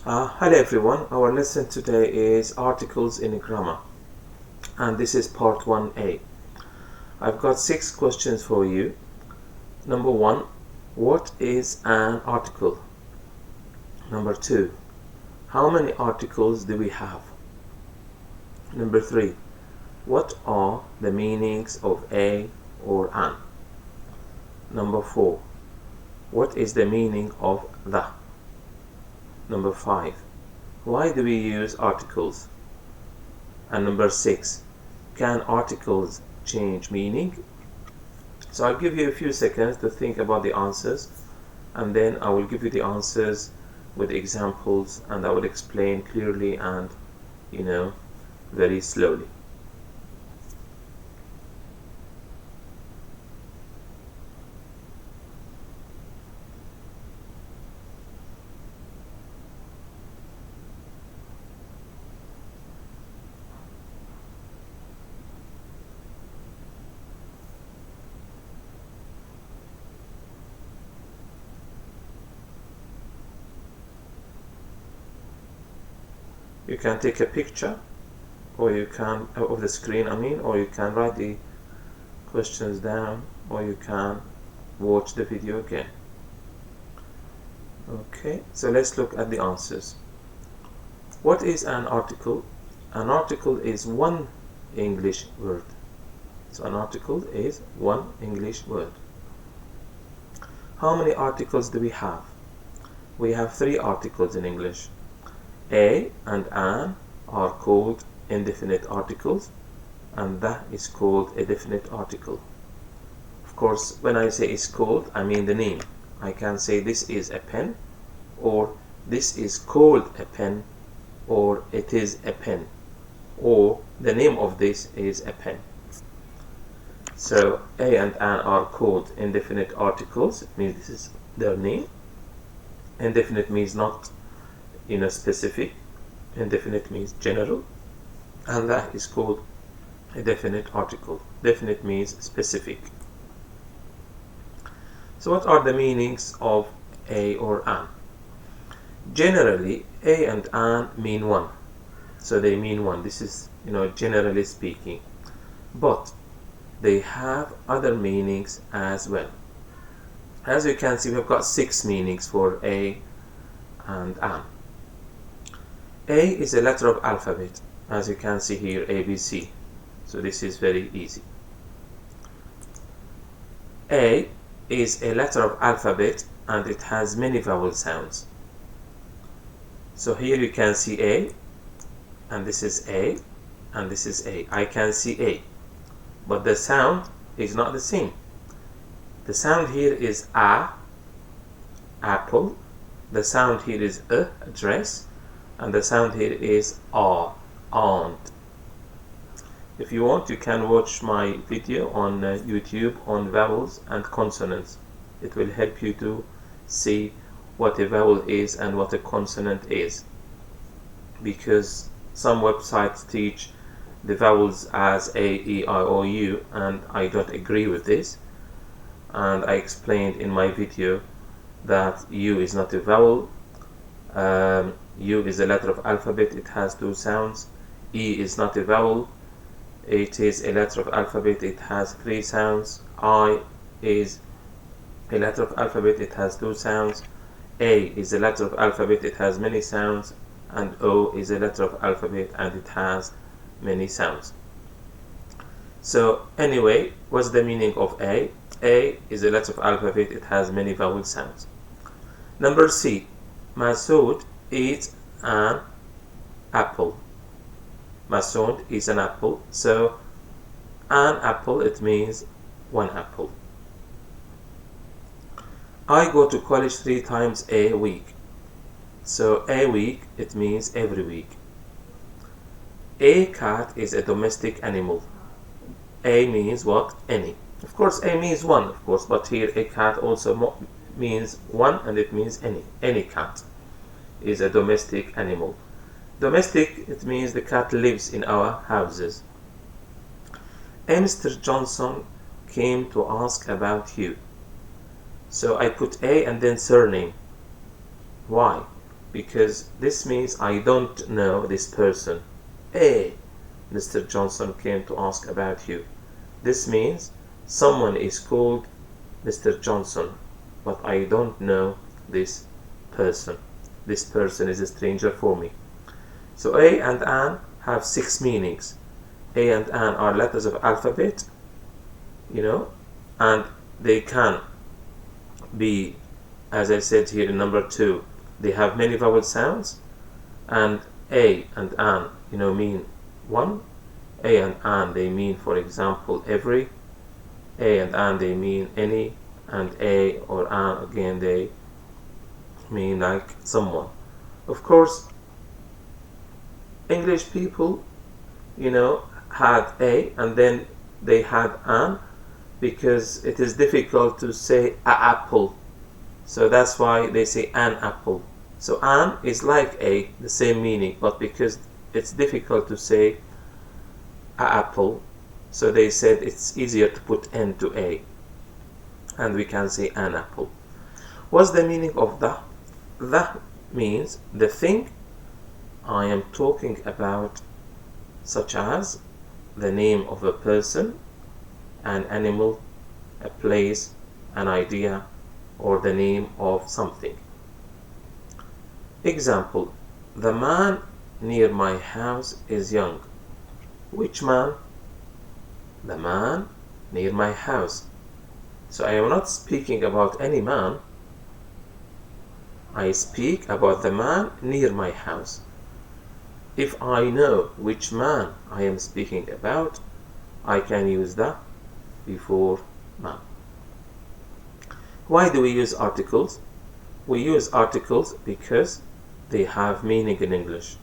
Hello everyone, our lesson today is articles in grammar, and this is part 1a. I've got 6 questions for you. Number 1, what is an article? Number 2, how many articles do we have? Number 3, what are the meanings of a or an? Number 4, what is the meaning of the? Number 5, why do we use articles? And number 6, can articles change meaning? So I'll give you a few seconds to think about the answers, and then I will give you the answers with examples, and I will explain clearly and very slowly. You can take a picture, or you can of the screen, or you can write the questions down, or you can watch the video again. Okay, so let's look at the answers. What is an article? An article is one English word. So an article is one English word. How many articles do we have? We have 3 articles in English. A and an are called indefinite articles, and that is called a definite article. Of course, when I say is called, I mean the name. I can say this is a pen, or this is called a pen, or it is a pen, or the name of this is a pen. So a and an are called indefinite articles. It means this is their name. Indefinite means not specific. Indefinite means general, and that is called a definite article. Definite means specific. So what are the meanings of a or an? Generally, a and an mean one. So they mean one. This is generally speaking, but they have other meanings as well. As you can see, we've got 6 meanings for a and an. A is a letter of alphabet, as you can see here, ABC. So this is very easy. A is a letter of alphabet, and it has many vowel sounds. So here you can see A, and this is A, and this is A. I can see A, but the sound is not the same. The sound here is A, apple. The sound here is a, dress. And the sound here is aunt. If you want, you can watch my video on YouTube on vowels and consonants. It will help you to see what a vowel is and what a consonant is, because some websites teach the vowels as A, E, I, O, U, and I don't agree with this. And I explained in my video that U is not a vowel. U is a letter of alphabet, it has 2 sounds. E is not a vowel, it is a letter of alphabet, it has 3 sounds. I is a letter of alphabet, it has 2 sounds. A is a letter of alphabet, it has many sounds. And O is a letter of alphabet, and it has many sounds. So anyway, what's the meaning of A? A is a letter of alphabet, it has many vowel sounds. Number C, Masood eats an apple. Masood is an apple. So an apple, it means one apple. I go to college 3 times a week. So a week, it means every week. A cat is a domestic animal. A means what? Any. Of course, A means one, of course, but here a cat also means one, and it means any. Any cat is a domestic animal. Domestic, it means the cat lives in our houses. Mr. Johnson came to ask about you. So I put A and then surname. Why? because this means I don't know this person. A. Mr. Johnson came to ask about you. This means someone is called Mr. Johnson, but I don't know this person. This person is a stranger for me. So A and an have 6 meanings. A and an are letters of alphabet, and they can be, as I said here in number 2, they have many vowel sounds, and A and an, mean one. A and an, they mean, for example, every. A and an, they mean any, and A or an, again, they mean like someone. Of course, English people, had A and then they had an, because it is difficult to say a apple. So that's why they say an apple. So an is like a, the same meaning, but because it's difficult to say a apple, so they said it's easier to put n to a, and we can say an apple. What's the meaning of the? The means the thing I am talking about, such as the name of a person, an animal, a place, an idea, or the name of something. Example: the man near my house is young. Which man? The man near my house. So I am not speaking about any man. I speak about the man near my house. If I know which man I am speaking about, I can use the before man. Why do we use articles? We use articles because they have meaning in English.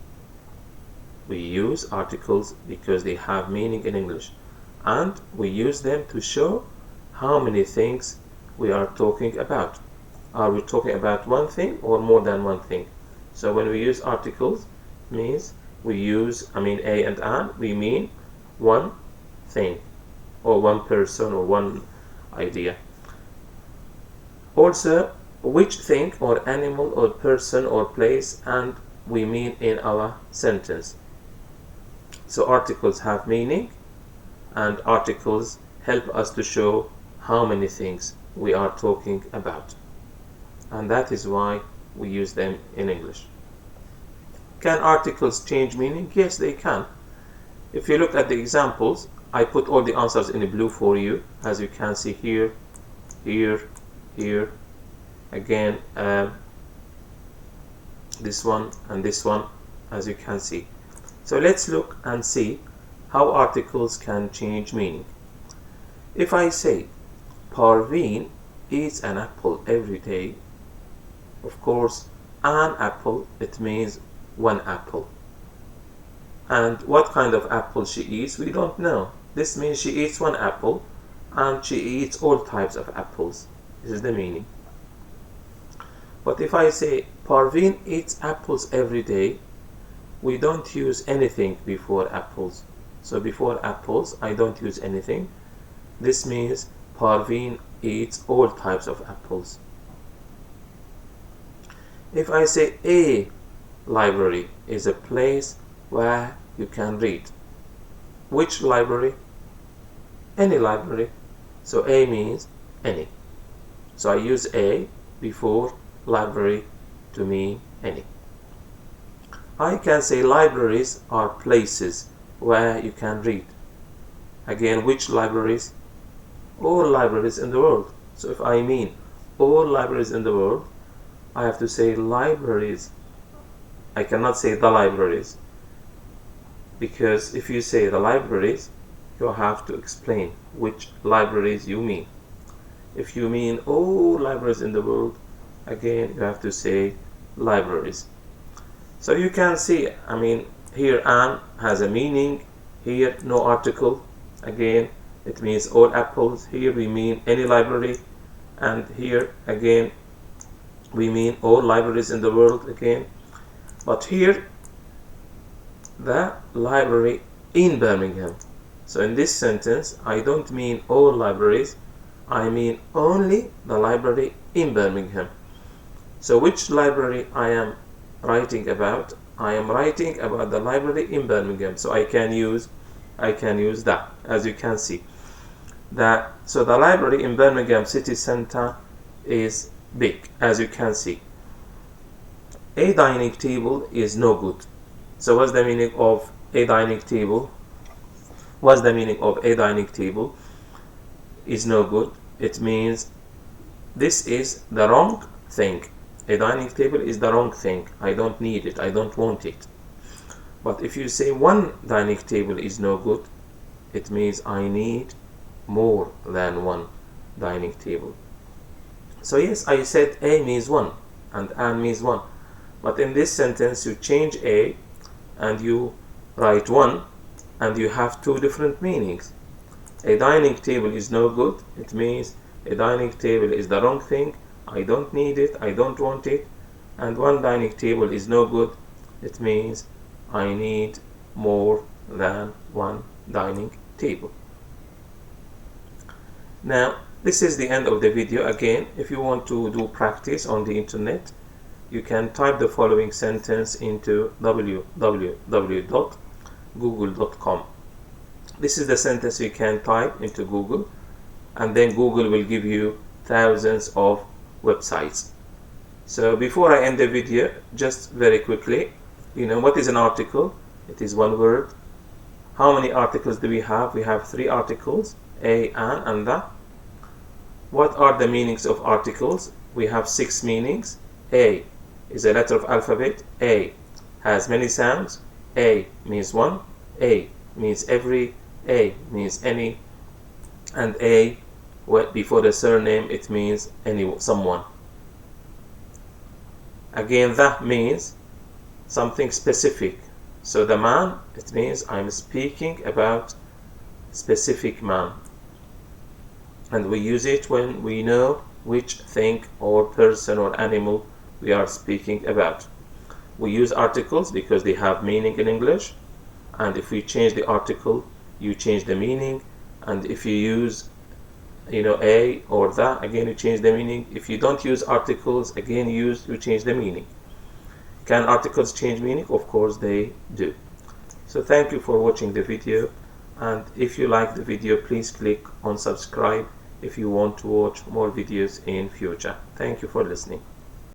We use articles because they have meaning in English, and we use them to show how many things we are talking about. Are we talking about one thing or more than one thing? So when we use articles, means we use, a and an, we mean one thing, or one person, or one idea. Also, which thing or animal or person or place, and we mean in our sentence. So articles have meaning, and articles help us to show how many things we are talking about. And that is why we use them in English. Can articles change meaning? Yes, they can. If you look at the examples, I put all the answers in blue for you, as you can see here, here, here, again, this one and this one, as you can see. So let's look and see how articles can change meaning. If I say Parveen eats an apple every day, of course, an apple, it means one apple. And what kind of apple she eats, we don't know. This means she eats one apple, and she eats all types of apples. This is the meaning. But if I say Parveen eats apples every day, we don't use anything before apples. So before apples, I don't use anything. This means Parveen eats all types of apples. If I say a library is a place where you can read. Which library? Any library. So a means any. So I use a before library to mean any. I can say libraries are places where you can read. Again, which libraries? All libraries in the world. So if I mean all libraries in the world, I have to say libraries. I cannot say the libraries, because if you say the libraries, you have to explain which libraries you mean. If you mean all libraries in the world, again you have to say libraries. So you can see, here an has a meaning, here no article, again it means all apples, here we mean any library, and here again we mean all libraries in the world again. But here, the library in Birmingham. So in this sentence, I don't mean all libraries, I mean only the library in Birmingham. So which library I am writing about? I am writing about the library in Birmingham, so I can use that, as you can see. So the library in Birmingham city center is big, as you can see. A dining table is no good. So what's the meaning of a dining table? What's the meaning of a dining table is no good? It means this is the wrong thing. A dining table is the wrong thing. I don't need it. I don't want it. But if you say one dining table is no good, it means I need more than one dining table. So yes, I said a means one and an means one. But in this sentence, you change a and you write one, and you have two different meanings. A dining table is no good. It means a dining table is the wrong thing. I don't need it. I don't want it. And one dining table is no good. It means I need more than one dining table. Now, this is the end of the video. Again, if you want to do practice on the internet, you can type the following sentence into www.google.com. This is the sentence you can type into Google, and then Google will give you thousands of websites. So before I end the video, just very quickly, what is an article? It is one word. How many articles do we have? We have 3 articles, a, an, and the. What are the meanings of articles? We have 6 meanings. A is a letter of alphabet. A has many sounds. A means one. A means every. A means any. And A, before the surname, it means someone. Again, that means something specific. So the man, it means I'm speaking about specific man. And we use it when we know which thing or person or animal we are speaking about. We use articles because they have meaning in English, and if we change the article, you change the meaning. And if you use a or the, again you change the meaning. If you don't use articles, again you change the meaning. Can articles change meaning? Of course they do. So thank you for watching the video, and if you like the video, please click on subscribe if you want to watch more videos in future. Thank you for listening.